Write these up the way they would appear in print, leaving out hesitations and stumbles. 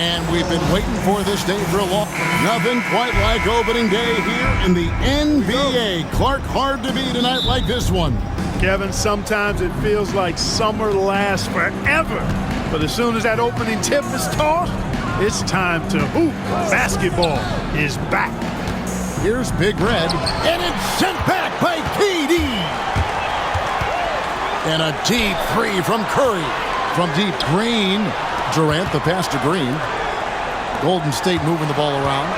And we've been waiting for this day for a long time. Nothing quite like opening day here in the NBA. Clark, hard to beat a night like this one. Kevin, sometimes it feels like summer lasts forever. But as soon as that opening tip is tossed, it's time to hoop. Basketball is back. Here's Big Red, and it's sent back by KD. And a deep three from Curry. From deep, Green. Durant, the pass to Green. Golden State moving the ball around.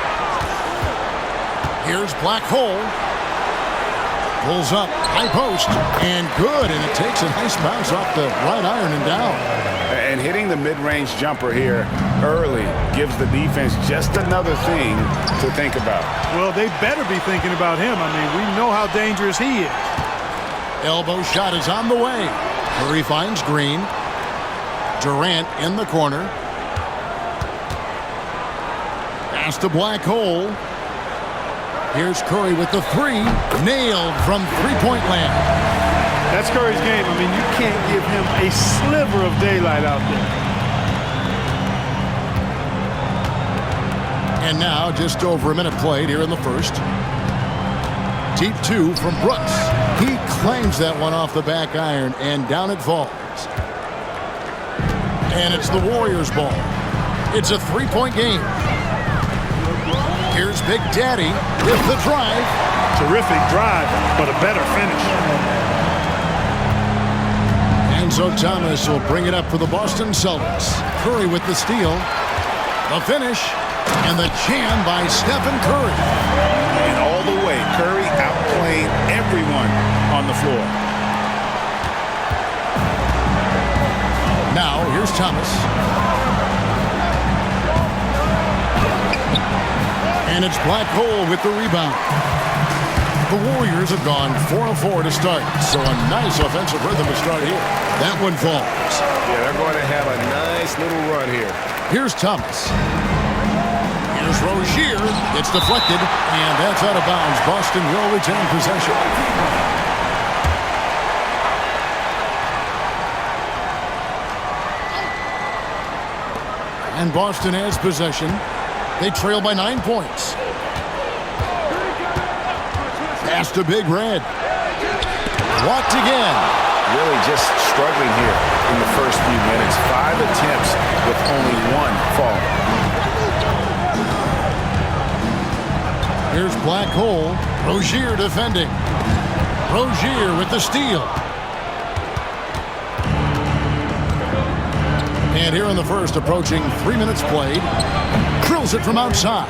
Here's Black Hole. Pulls up, high post, and good. And it takes a nice bounce off the right iron and down. And hitting the mid-range jumper here early gives the defense just another thing to think about. Well, they better be thinking about him. I mean, we know how dangerous he is. Elbow shot is on the way. Curry finds Green. Durant in the corner. Pass to Black Hole. Here's Curry with the three. Nailed from three-point land. That's Curry's game. I mean, you can't give him a sliver of daylight out there. And now just over a minute played here in the first. Deep two from Brooks. He claims that one off the back iron, and down it falls. And it's the Warriors' ball. It's a three-point game. Here's Big Daddy with the drive. Terrific drive, but a better finish. And so Thomas will bring it up for the Boston Celtics. Curry with the steal. The finish. And the jam by Stephen Curry. And all the way, Curry outplaying everyone on the floor. Now, here's Thomas. And it's Black Hole with the rebound. The Warriors have gone 4 of 4 to start, so a nice offensive rhythm to start here. That one falls. Yeah, they're going to have a nice little run here. Here's Thomas. Here's Rozier. It's deflected, and that's out of bounds. Boston will retain possession. And Boston has possession. They trail by 9 points. Pass to Big Red. Walked again. Really just struggling here in the first few minutes. 5 attempts with only 1 fall. Here's Black Hole. Rozier defending. Rozier with the steal. And here in the first, approaching 3 minutes played. Drills it from outside.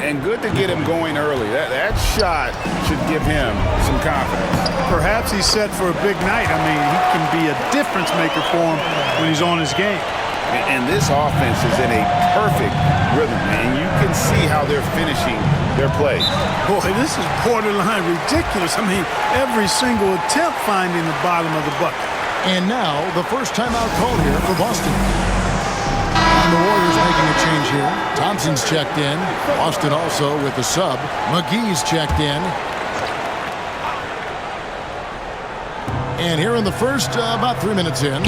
And good to get him going early. That shot should give him some confidence. Perhaps he's set for a big night. I mean, he can be a difference maker for him when he's on his game. And this offense is in a perfect rhythm, and you can see how they're finishing their plays. Boy, this is borderline ridiculous. I mean, every single attempt finding the bottom of the bucket. And now, the first timeout called here for Boston. And the Warriors making a change here. Thompson's checked in. Boston also with the sub. McGee's checked in. And here in the first, about 3 minutes in.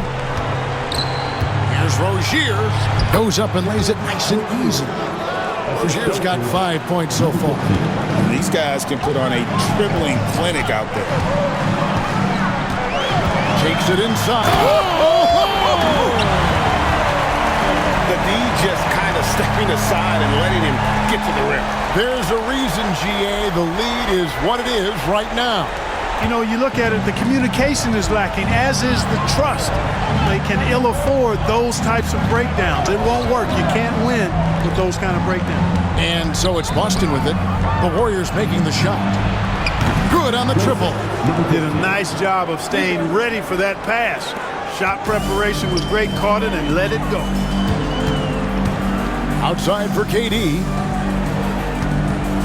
Here's Rozier. Goes up and lays it nice and easy. Rozier's got 5 points so far. These guys can put on a dribbling clinic out there. Takes it inside. The D just kind of stepping aside and letting him get to the rim. There's a reason, GA, the lead is what it is right now. You know, you look at it, the communication is lacking, as is the trust. They can ill afford those types of breakdowns. It won't work. You can't win with those kind of breakdowns. And so it's Boston with it. The Warriors making the shot. Good on the triple. Did a nice job of staying ready for that pass. Shot preparation was great, caught it and let it go. Outside for KD.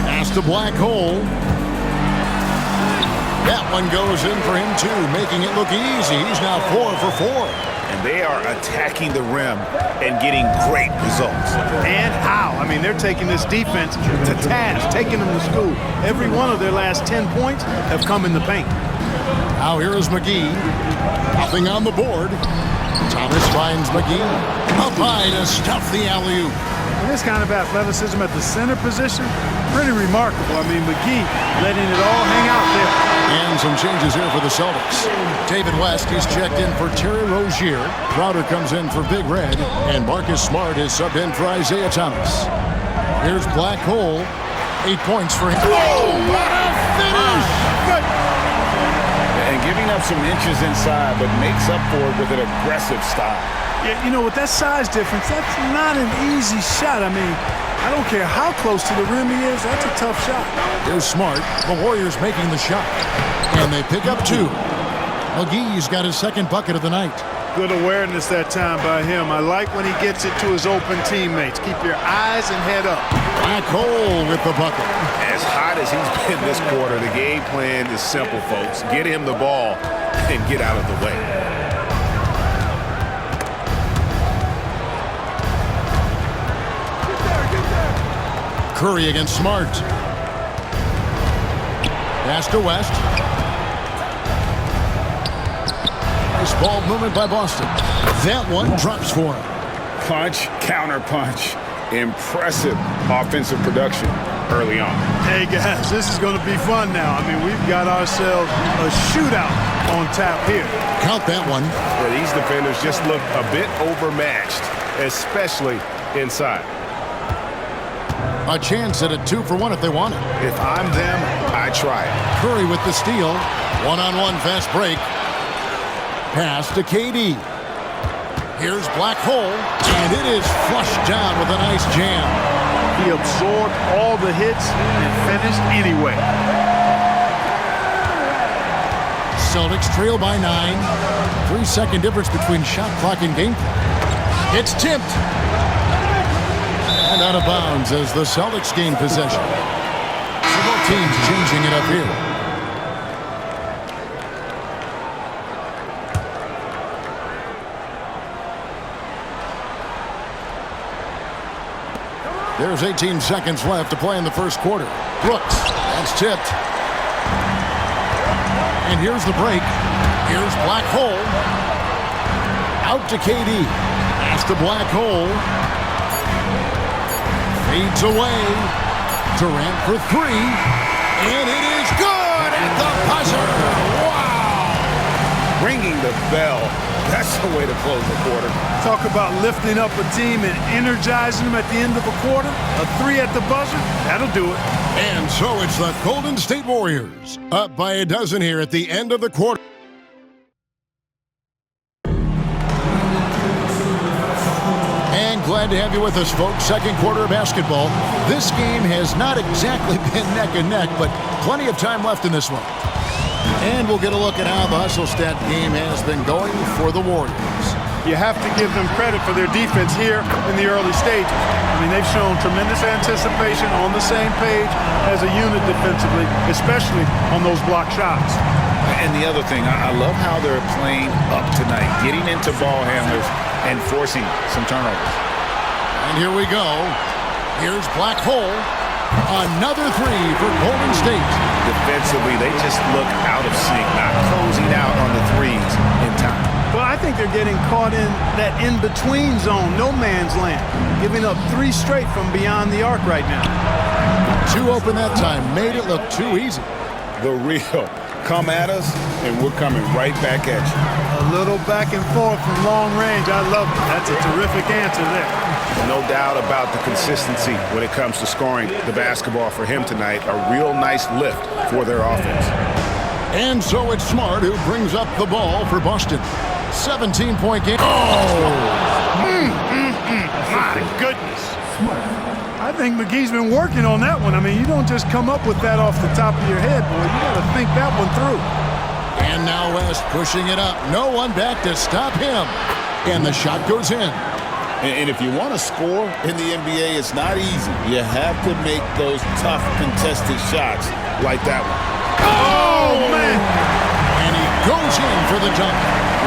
Pass to Black Hole. That one goes in for him too, making it look easy. He's now 4 for 4. And they are attacking the rim and getting great results. And how? I mean, they're taking this defense to task, taking them to school. Every one of their last 10 points have come in the paint. Now here is McGee. Nothing on the board. Thomas finds McGee. Up high to stuff the alley-oop. And this kind of athleticism at the center position, pretty remarkable. I mean, McGee letting it all hang out there. And some changes here for the Celtics. David West is checked in for Terry Rozier. Crowder comes in for Big Red. And Marcus Smart is subbed in for Isaiah Thomas. Here's Black Hole. 8 points for him. Whoa! What a finish! And giving up some inches inside, but makes up for it with an aggressive style. Yeah, you know, with that size difference, that's not an easy shot. I mean, I don't care how close to the rim he is, that's a tough shot. Here's Smart. The Warriors making the shot. And they pick up 2. McGee's got his second bucket of the night. Good awareness that time by him. I like when he gets it to his open teammates. Keep your eyes and head up. Black Hole with the bucket. As hot as he's been this quarter, the game plan is simple, folks. Get him the ball and get out of the way. Curry against Smart. Pass to West. Nice ball movement by Boston. That one drops for him. Punch, counter punch. Impressive offensive production early on. Hey, guys, this is going to be fun now. I mean, we've got ourselves a shootout on tap here. Count that one. Well, these defenders just look a bit overmatched, especially inside. A chance at a 2-for-1 if they want it. If I'm them, I try it. Curry with the steal. One-on-one fast break. Pass to KD. Here's Black Hole, and it is flushed down with a nice jam. He absorbed all the hits and finished anyway. Celtics trail by 9. 3-second difference between shot clock and game clock. It's tipped. And out of bounds as the Celtics gain possession. Several teams changing it up here. There's 18 seconds left to play in the first quarter. Brooks, that's tipped. And here's the break. Here's Black Hole. Out to KD. That's the Black Hole. Fades away. Durant for 3. And it is good at the buzzer. Wow! Ringing the bell. That's the way to close the quarter. Talk about lifting up a team and energizing them at the end of a quarter. A 3 at the buzzer, that'll do it. And so it's the Golden State Warriors up by a dozen here at the end of the quarter. And glad to have you with us, folks. Second quarter of basketball. This game has not exactly been neck and neck, but plenty of time left in this one. And we'll get a look at how the hustle stat game has been going for the Warriors. You have to give them credit for their defense here in the early stages. I mean, they've shown tremendous anticipation, on the same page as a unit defensively, especially on those block shots. And the other thing, I love how they're playing up tonight, getting into ball handlers and forcing some turnovers. And here we go. Here's Black Hole. Another 3 for Golden State. Defensively, they just look out of sync, not closing out on the threes in time. Well, I think they're getting caught in that in-between zone, no man's land, giving up 3 straight from beyond the arc right now. 2 open that time, made it look too easy. The real. Come at us, and we're coming right back at you. A little back and forth from long range. I love it. That's a terrific answer there. No doubt about the consistency when it comes to scoring the basketball for him tonight. A real nice lift for their offense. And so it's Smart who brings up the ball for Boston. 17-point game. My goodness. I think McGee's been working on that one. I mean, you don't just come up with that off the top of your head, boy. You got to think that one through. And now West pushing it up. No one back to stop him. And the shot goes in. And if you want to score in the NBA, it's not easy. You have to make those tough contested shots like that one. Oh, man. And he goes in for the dunk.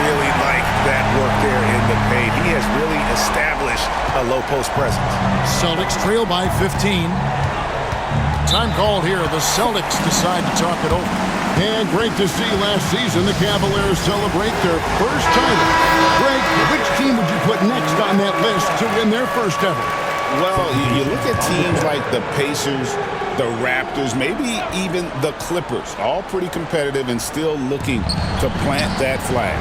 Really like that work there in the paint. He has really established a low post presence. Celtics trail by 15. Time called here. The Celtics decide to talk it over. And great to see last season the Cavaliers celebrate their first title. Greg, which team would you put next on that list to win their first ever? Well, you look at teams like the Pacers, the Raptors, maybe even the Clippers, all pretty competitive and still looking to plant that flag.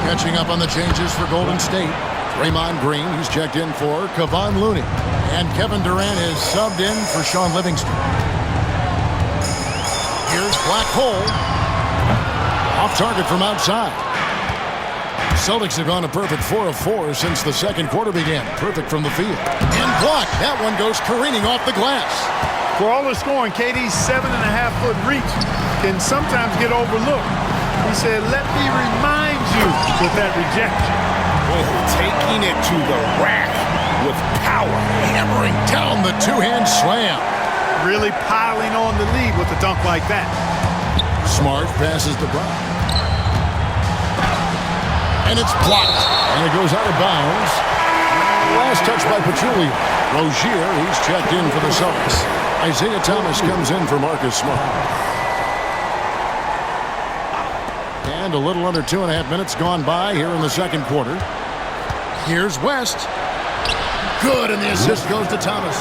Catching up on the changes for Golden State. Draymond Green, he's checked in for Kevon Looney. And Kevin Durant is subbed in for Sean Livingston. Here's Black Hole. Off target from outside. Celtics have gone a perfect 4 of 4 since the second quarter began. Perfect from the field. And blocked. That one goes careening off the glass. For all the scoring, KD's 7.5-foot reach can sometimes get overlooked. He said, let me remind you with that rejection. Taking it to the rack with power. Hammering down the two-hand slam. Really piling on the lead with a dunk like that. Smart passes to Brown. And it's blocked. And it goes out of bounds. Last touch by Pachulia. Rozier, he's checked in for the Celtics. Isaiah Thomas comes in for Marcus Smart. And a little under 2.5 minutes gone by here in the second quarter. Here's West. Good, and the assist goes to Thomas.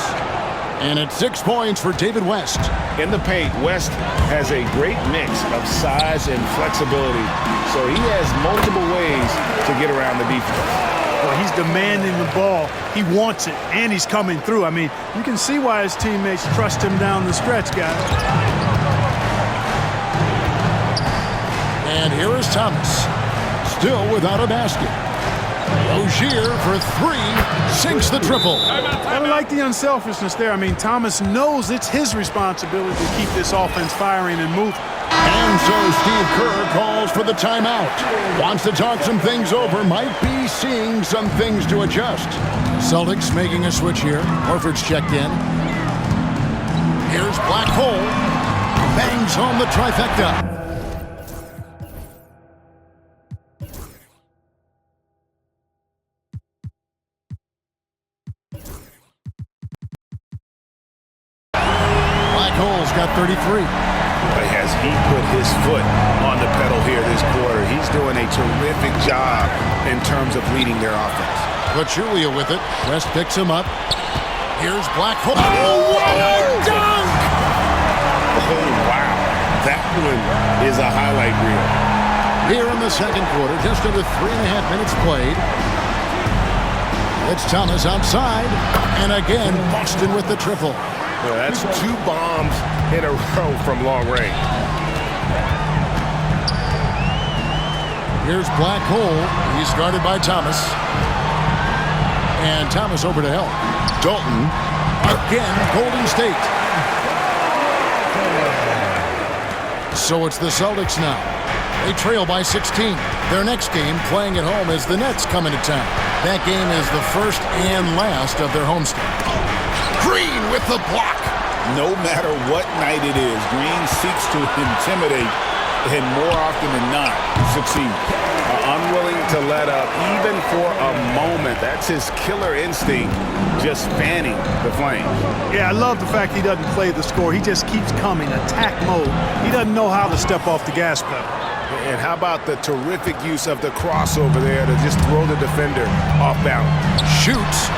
And it's 6 points for David West. In the paint, West has a great mix of size and flexibility, so he has multiple ways to get around the defense. Well, he's demanding the ball. He wants it, and he's coming through. I mean, you can see why his teammates trust him down the stretch, guys. And here is Thomas, still without a basket. Rozier for 3, sinks the triple. I like the unselfishness there. I mean, Thomas knows it's his responsibility to keep this offense firing and moving. And so Steve Kerr calls for the timeout. Wants to talk some things over, might be seeing some things to adjust. Celtics making a switch here. Horford's checked in. Here's Black Hole. Bangs home the trifecta. Black Hole's got 33. As he put his foot on the pedal here this quarter, he's doing a terrific job in terms of leading their offense. Pachulia with it. West picks him up. Here's Black Hole. Oh, what a dunk! Oh, wow. That one is a highlight reel. Here in the second quarter, just under 3.5 minutes played. It's Thomas outside. And again, Boston with the triple. Well, that's 2 bombs in a row from long range. Here's Black Hole. He's guarded by Thomas. And Thomas over to help. Dalton. Again, Golden State. So it's the Celtics now. They trail by 16. Their next game, playing at home, as the Nets come into town. That game is the first and last of their homestand. Green with the block. No matter what night it is, Green seeks to intimidate and more often than not succeed. Unwilling to let up even for a moment. That's his killer instinct, just fanning the flames. Yeah, I love the fact he doesn't play the score. He just keeps coming, attack mode. He doesn't know how to step off the gas pedal. And how about the terrific use of the crossover there to just throw the defender off balance. Shoots.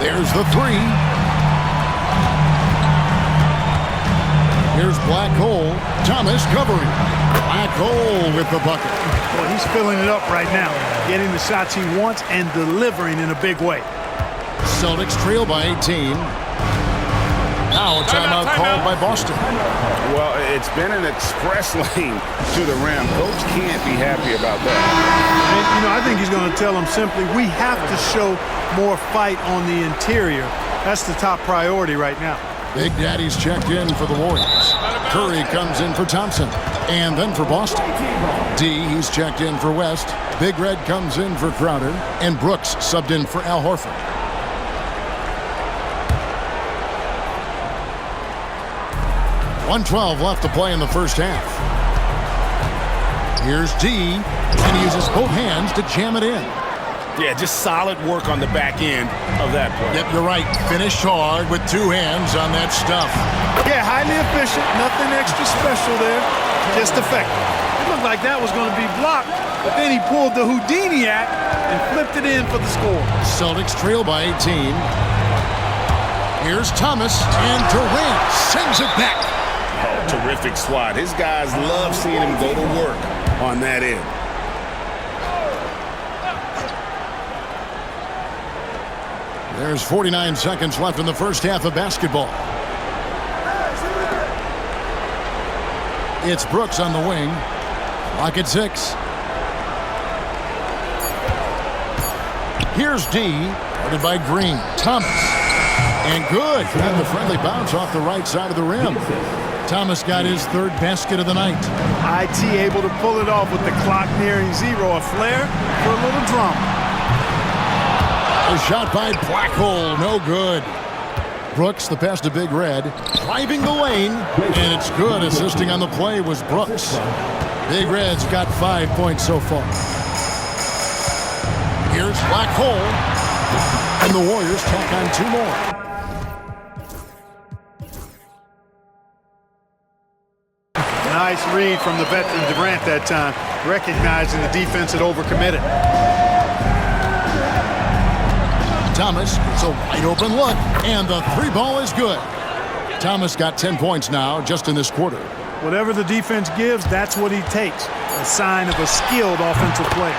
There's the 3. Here's Black Hole. Thomas covering. Black Hole with the bucket. Well, he's filling it up right now, getting the shots he wants and delivering in a big way. Celtics trail by 18. Now a timeout called by Boston. Well, it's been an express lane to the rim. Coach can't be happy about that. And, I think he's going to tell them simply, we have to show more fight on the interior. That's the top priority right now. Big Daddy's checked in for the Warriors. Curry comes in for Thompson. And then for Boston. D, he's checked in for West. Big Red comes in for Crowder. And Brooks subbed in for Al Horford. .112 left to play in the first half. Here's D, and he uses both hands to jam it in. Yeah, just solid work on the back end of that play. Yep, you're right. Finished hard with two hands on that stuff. Yeah, highly efficient. Nothing extra special there. Just effective. It looked like that was going to be blocked, but then he pulled the Houdini act and flipped it in for the score. Celtics trail by 18. Here's Thomas, and Durant sends it back. Oh, terrific swat. His guys love seeing him go to work on that end. There's 49 seconds left in the first half of basketball. It's Brooks on the wing. Clock at 6. Here's D, guarded by Green. Thomas. And good. And the friendly bounce off the right side of the rim. Thomas got his third basket of the night. IT able to pull it off with the clock nearing zero. A flare for a little drama. A shot by Blackhole, no good. Brooks, the pass to Big Red, driving the lane, and it's good. Assisting on the play was Brooks. Big Red's got 5 points so far. Here's Blackhole, and the Warriors tack on 2 more. Nice read from the veteran Durant that time, recognizing the defense had overcommitted. Thomas gets a wide open look, and the 3-ball is good. Thomas got 10 points now just in this quarter. Whatever the defense gives, that's what he takes. A sign of a skilled offensive player.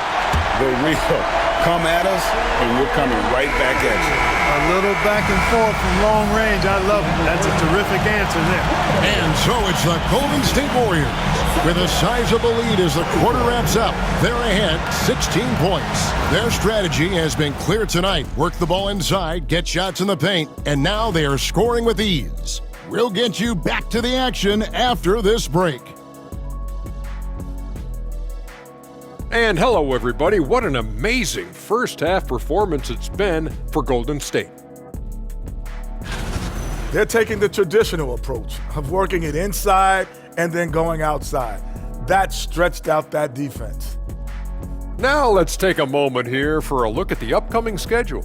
The real come at us, and we're coming right back at you. A little back and forth from long range. I love it. That's a terrific answer there. And so it's the Golden State Warriors with a sizable lead as the quarter wraps up. They're ahead 16 points. Their strategy has been clear tonight. Work the ball inside, get shots in the paint, and now they are scoring with ease. We'll get you back to the action after this break. And hello, everybody. What an amazing first-half performance it's been for Golden State. They're taking the traditional approach of working it inside and then going outside. That stretched out that defense. Now let's take a moment here for a look at the upcoming schedule.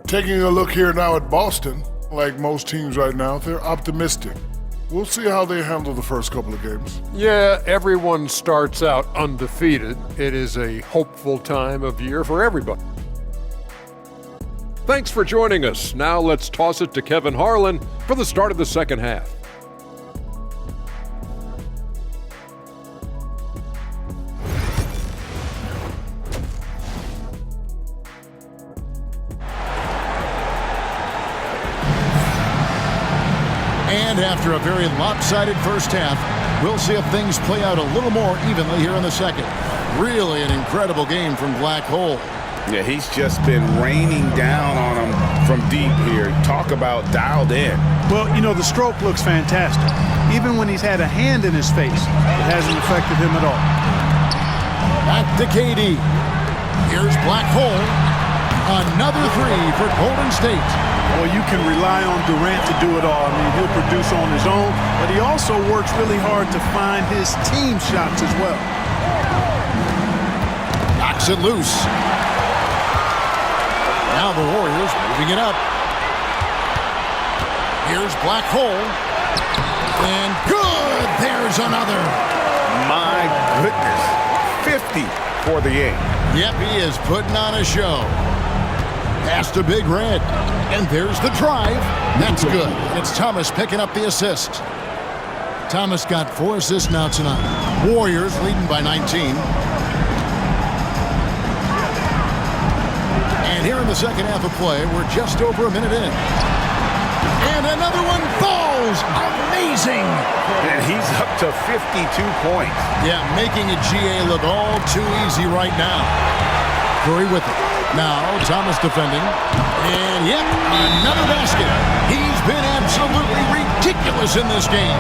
Taking a look here now at Boston, like most teams right now, they're optimistic. We'll see how they handle the first couple of games. Yeah, everyone starts out undefeated. It is a hopeful time of year for everybody. Thanks for joining us. Now let's toss it to Kevin Harlan for the start of the second half. And after a very lopsided first half, we'll see if things play out a little more evenly here in the second. Really an incredible game from Blackhole. Yeah, he's just been raining down on him from deep here. Talk about dialed in. Well, you know, the stroke looks fantastic. Even when he's had a hand in his face, it hasn't affected him at all. Back to KD. Here's Blackhole. Another 3 for Golden State. Well, you can rely on Durant to do it all. I mean, he'll produce on his own, but he also works really hard to find his team shots as well. Knocks it loose. Now the Warriors moving it up. Here's Blackhole. And good! There's another. My goodness. 50 for the game. Yep, he is putting on a show. Pass to Big Red. And there's the drive. That's good. And it's Thomas picking up the assist. Thomas got 4 assists now tonight. Warriors leading by 19. And here in the second half of play, we're just over a minute in. And another one falls. Amazing. And he's up to 52 points. Yeah, making a GA look all too easy right now. Curry with it. Now, Thomas defending. And yep, another basket. He's been absolutely ridiculous in this game.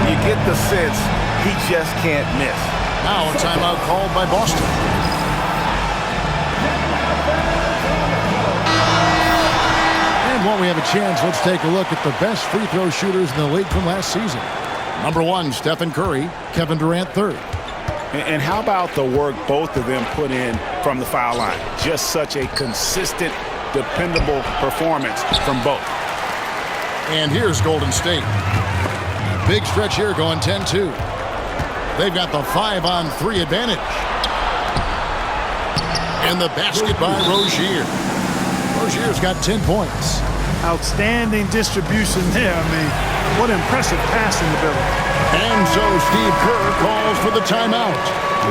You get the sense he just can't miss. Now a timeout called by Boston. And while we have a chance, let's take a look at the best free throw shooters in the league from last season. Number 1, Stephen Curry. Kevin Durant, 3rd. And how about the work both of them put in from the foul line? Just such a consistent, dependable performance from both. And here's Golden State. Big stretch here going 10-2. They've got the 5-on-3 advantage. And the basket by Rozier. Rozier's got 10 points. Outstanding distribution there. I mean, what impressive passing ability. And so Steve Kerr calls for the timeout.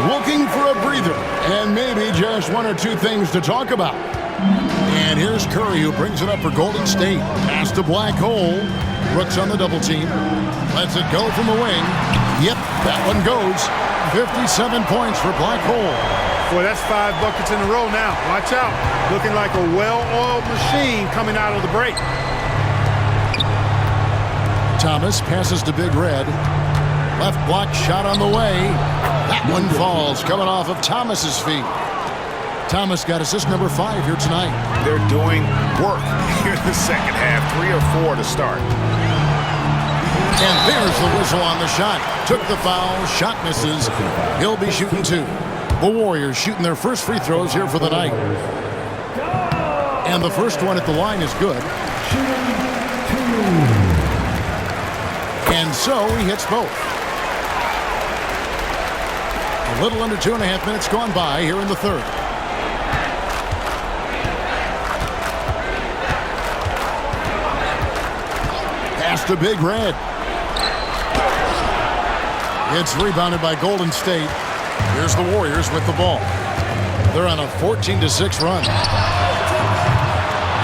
Looking for a breather and maybe just one or two things to talk about. And here's Curry, who brings it up for Golden State. Pass to Black Hole. Brooks on the double team. Lets it go from the wing. Yep, that one goes. 57 points for Black Hole. Boy, that's 5 buckets in a row now. Watch out. Looking like a well-oiled machine coming out of the break. Thomas passes to Big Red. Left block shot on the way. That one falls, coming off of Thomas's feet. Thomas got assist number 5 here tonight. They're doing work here in the second half. 3 or 4 to start. And there's the whistle on the shot. Took the foul. Shot misses. He'll be shooting 2. The Warriors shooting their first free throws here for the night. And the first one at the line is good. And so he hits both. A little under 2.5 minutes gone by here in the third. Pass to Big Red. It's rebounded by Golden State. Here's the Warriors with the ball. They're on a 14-6 run.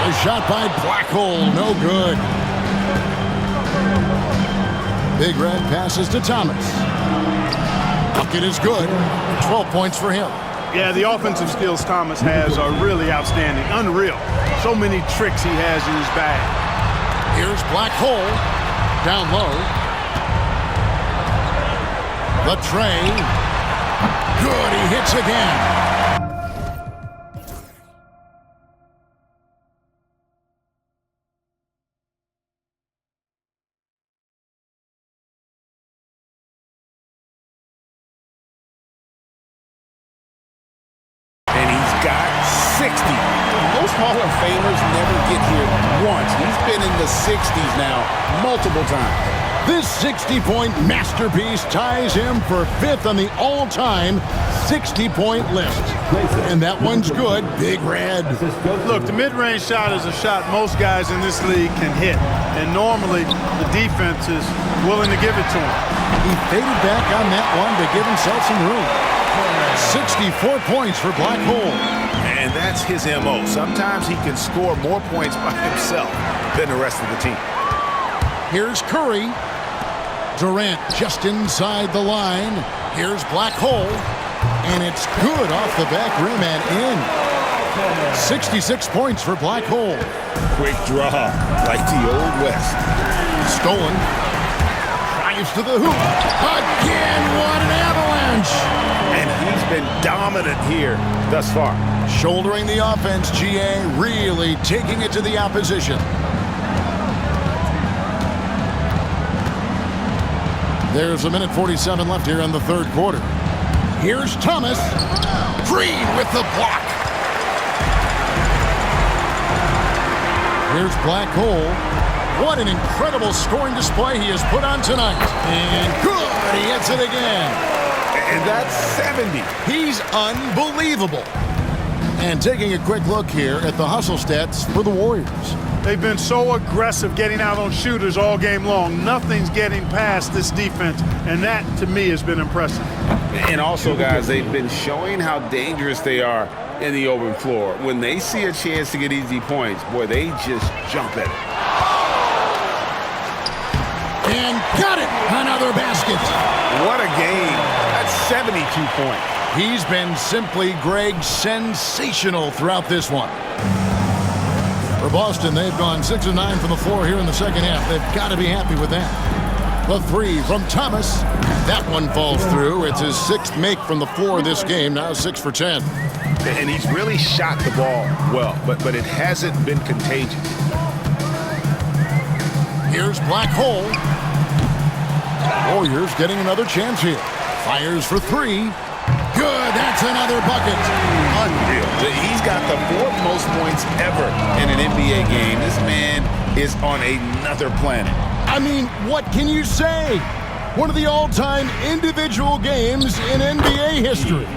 A shot by Black Hole, no good. Big Red passes to Thomas. Bucket is good. 12 points for him. Yeah, the offensive skills Thomas has are really outstanding, unreal. So many tricks he has in his bag. Here's Black Hole. Down low. The tray. Good, he hits again. And he's got 60. Most Hall of Famers never get here once. He's been in the 60s now multiple times. This 60-point masterpiece ties him for 5th on the all-time 60-point list. And that one's good. Big Red. Look, the mid-range shot is a shot most guys in this league can hit. And normally, the defense is willing to give it to him. He faded back on that one to give himself some room. 64 points for Black Hole. And that's his MO. Sometimes he can score more points by himself than the rest of the team. Here's Curry. Durant just inside the line. Here's Black Hole. And it's good off the back rim and in. 66 points for Black Hole. Quick draw, like the Old West. Stolen. Drives to the hoop. Again, what an avalanche. And he's been dominant here thus far. Shouldering the offense, GA, really taking it to the opposition. There's 1:47 left here in the third quarter. Here's Thomas. Green with the block. Here's Black Hole. What an incredible scoring display he has put on tonight. And good, he hits it again. And that's 70. He's unbelievable. And taking a quick look here at the hustle stats for the Warriors. They've been so aggressive getting out on shooters all game long. Nothing's getting past this defense, and that, to me, has been impressive. And also, guys, they've been showing how dangerous they are in the open floor. When they see a chance to get easy points, boy, they just jump at it. And got it! Another basket. What a game. That's 72 points. He's been simply, Greg, sensational throughout this one. For Boston, they've gone 6 of 9 from the floor here in the second half. They've got to be happy with that. The three from Thomas. That one falls through. It's his 6th make from the floor this game. Now 6 for 10. And he's really shot the ball well, but it hasn't been contagious. Here's Black Hole. Warriors getting another chance here. Fires for 3. Good. That's another bucket. Unreal. He's got the fourth most points ever in an NBA game. This man is on another planet. I mean, what can you say? One of the all-time individual games in NBA history.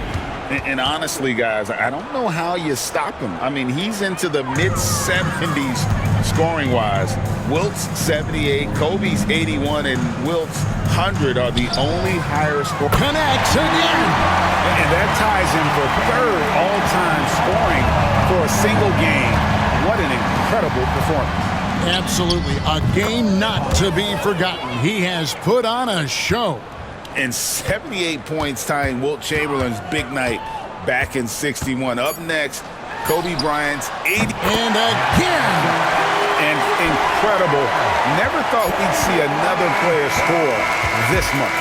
And honestly, guys, I don't know how you stop him. I mean, he's into the mid-70s scoring-wise. Wilt's 78, Kobe's 81, and Wilt's 100 are the only higher score. Connects again. And that ties him for third all-time scoring for a single game. What an incredible performance. Absolutely. A game not to be forgotten. He has put on a show. And 78 points tying Wilt Chamberlain's big night back in 61. Up next, Kobe Bryant's 80. And again. And incredible. Never thought we'd see another player score this much.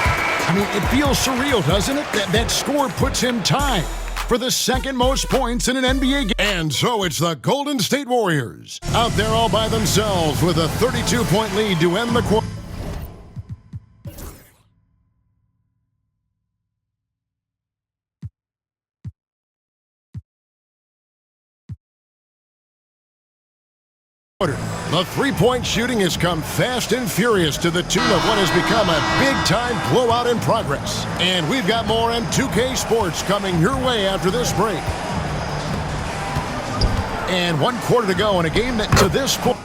I mean, it feels surreal, doesn't it? That score puts him tied for the second most points in an NBA game. And so it's the Golden State Warriors out there all by themselves with a 32-point lead to end the quarter. The three-point shooting has come fast and furious to the tune of what has become a big-time blowout in progress. And we've got more on 2K Sports coming your way after this break. And 1 quarter to go in a game that to this point.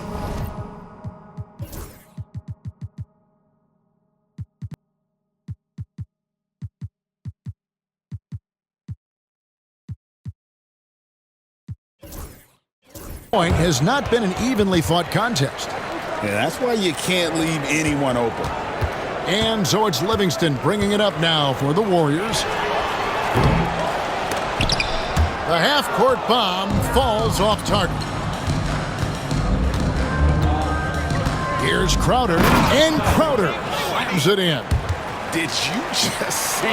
Has not been an evenly fought contest. Yeah, that's why you can't leave anyone open. And so it's Livingston bringing it up now for the Warriors. The half-court bomb falls off target. Here's Crowder, and Crowder slams it in. Did you just see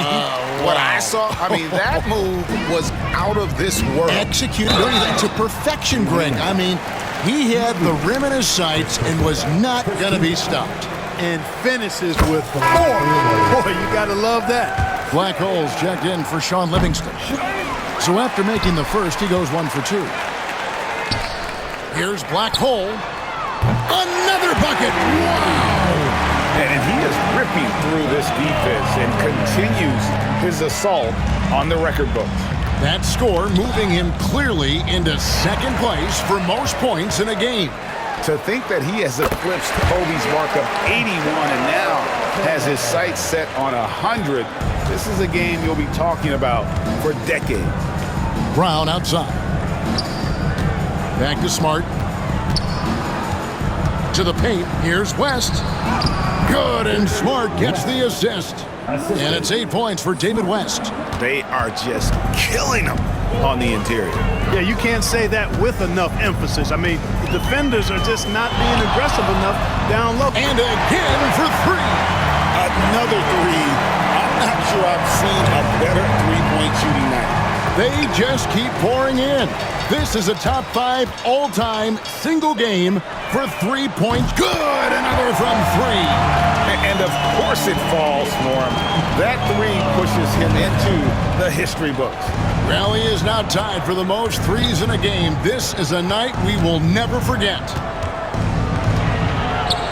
what I saw? I mean, that move was out of this world. Executed to perfection, Greg. I mean, he had the rim in his sights and was not going to be stopped. And finishes with more. Boy, you got to love that. Black holes checked in for Sean Livingston. So after making the first, he goes 1 for 2. Here's Black Hole. Another bucket. Wow. And he is ripping through this defense and continues his assault on the record books. That score moving him clearly into second place for most points in a game. To think that he has eclipsed Kobe's mark of 81 and now has his sights set on 100, this is a game you'll be talking about for decades. Brown outside. Back to Smart. To the paint. Here's West. Good, and Smart gets the assist. And it's 8 points for David West. They are just killing him on the interior. Yeah, you can't say that with enough emphasis. I mean, the defenders are just not being aggressive enough down low. And again for 3. Another 3. I'm not sure I've seen a better three-point shooting night. They just keep pouring in. This is a top 5 all-time single game for 3 points. Good, another from 3. And of course it falls for him. That 3 pushes him into the history books. Rally is now tied for the most threes in a game. This is a night we will never forget.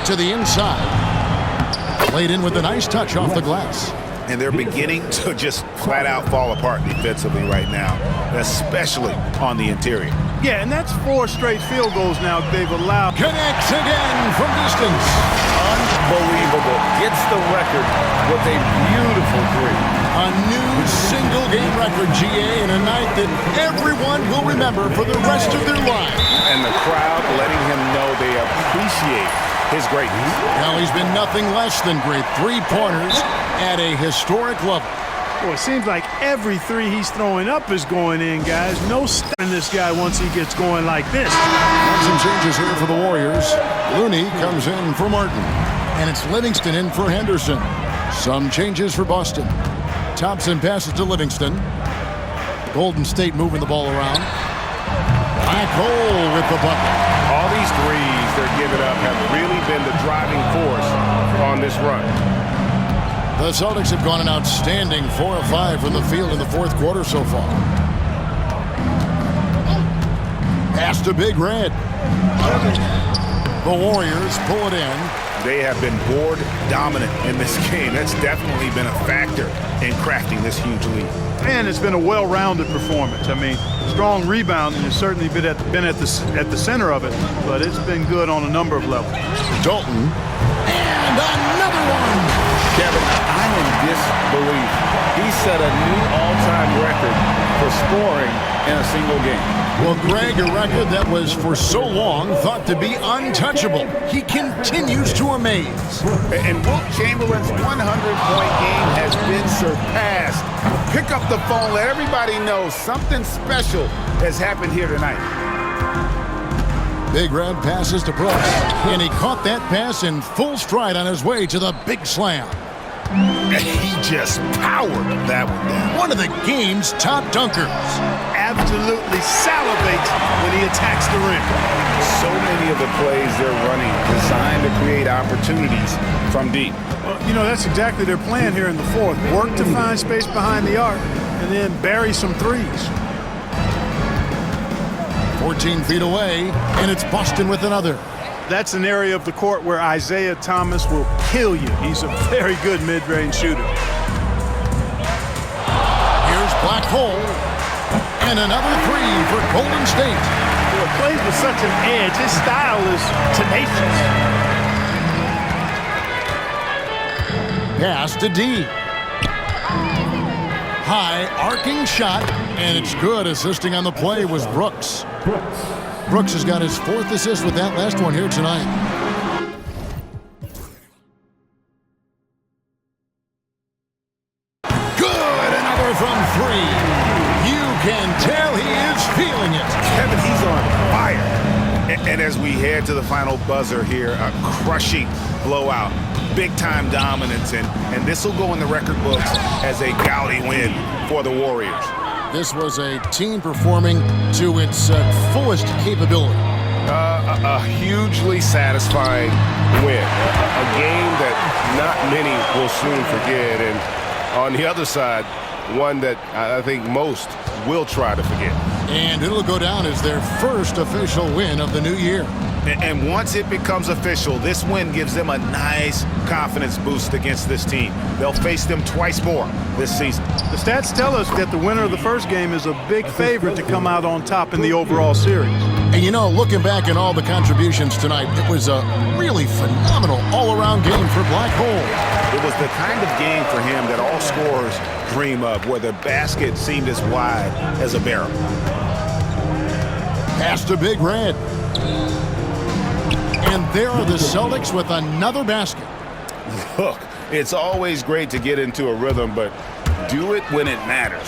To the inside. Laid in with a nice touch off the glass. And they're beginning to just flat out fall apart defensively right now, especially on the interior. Yeah, and that's 4 straight field goals now they've allowed. Connects again from distance. Unbelievable. Gets the record with a beautiful 3. A new single-game record, GA, in a night that everyone will remember for the rest of their lives. And the crowd letting him know they appreciate his greatness. Now he's been nothing less than great. 3-pointers at a historic level. Well, it seems like every 3 he's throwing up is going in, guys. No stopping this guy once he gets going like this. And some changes here for the Warriors. Looney comes in for Martin. And it's Livingston in for Henderson. Some changes for Boston. Thompson passes to Livingston. Golden State moving the ball around. Black Hole with the bucket. All these threes they're giving up have really been the driving force on this run. The Celtics have gone an outstanding 4 of 5 from the field in the fourth quarter so far. Pass to Big Red. The Warriors pull it in. They have been board dominant in this game. That's definitely been a factor in crafting this huge lead. And it's been a well-rounded performance. I mean, strong rebounding has certainly been at the center of it, but it's been good on a number of levels. Dalton. And another one. Kevin, I'm in disbelief. He set a new all-time record for scoring in a single game. Well, Greg, a record that was for so long thought to be untouchable. He continues to amaze. And Wilt Chamberlain's 100-point game has been surpassed. Pick up the phone, let everybody know something special has happened here tonight. Big Red passes to Brooks, and he caught that pass in full stride on his way to the big slam. He just powered that one down. One of the game's top dunkers. Absolutely salivates when he attacks the rim. So many of the plays they're running designed to create opportunities from deep. Well, you know, that's exactly their plan here in the fourth. Work to find space behind the arc and then bury some threes. 14 feet away, and it's Boston with another. That's an area of the court where Isaiah Thomas will kill you. He's a very good mid-range shooter. Here's Black Hole, and another three for Golden State. He plays with such an edge. His style is tenacious. Pass to D. High arcing shot, and it's good. Assisting on the play was Brooks. Brooks has got his fourth assist with that last one here tonight. Good, another from three. You can tell he is feeling it. Kevin, he's on fire. And as we head to the final buzzer here, a crushing blowout, big-time dominance, and this will go in the record books as a gaudy win for the Warriors. This was a team performing to its fullest capability. A hugely satisfying win. A game that not many will soon forget. And on the other side, one that I think most will try to forget. And it'll go down as their first official win of the new year. And once it becomes official, this win gives them a nice confidence boost against this team. They'll face them twice more this season. The stats tell us that the winner of the first game is a big favorite to come out on top in the overall series. And you know, looking back at all the contributions tonight, it was a really phenomenal all-around game for Black Hole. It was the kind of game for him that all scorers dream of, where the basket seemed as wide as a barrel. Pass to Big Red. And there are the Celtics with another basket. Look, it's always great to get into a rhythm, but do it when it matters.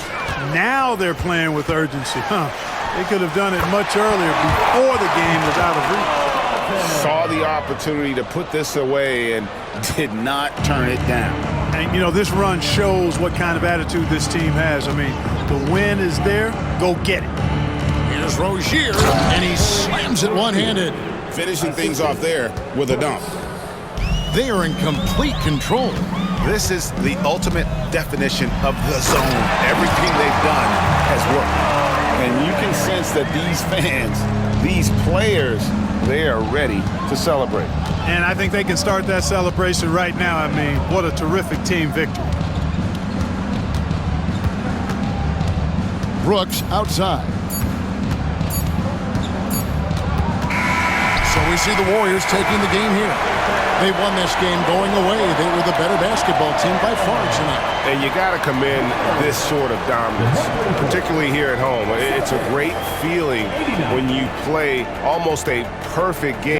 Now they're playing with urgency. They could have done it much earlier before the game was out of reach. Saw the opportunity to put this away and did not turn it down. And, you know, this run shows what kind of attitude this team has. I mean, the win is there. Go get it. Here's Rozier, and he slams it one-handed. Finishing things off there with a dunk. They are in complete control. This is the ultimate definition of the zone. Everything they've done has worked. And you can sense that these fans, these players, they are ready to celebrate. And I think they can start that celebration right now. I mean, what a terrific team victory. Brooks outside. So we see the Warriors taking the game here. They won this game going away. They were the better basketball team by far tonight. And you got to commend this sort of dominance, particularly here at home. It's a great feeling when you play almost a perfect game.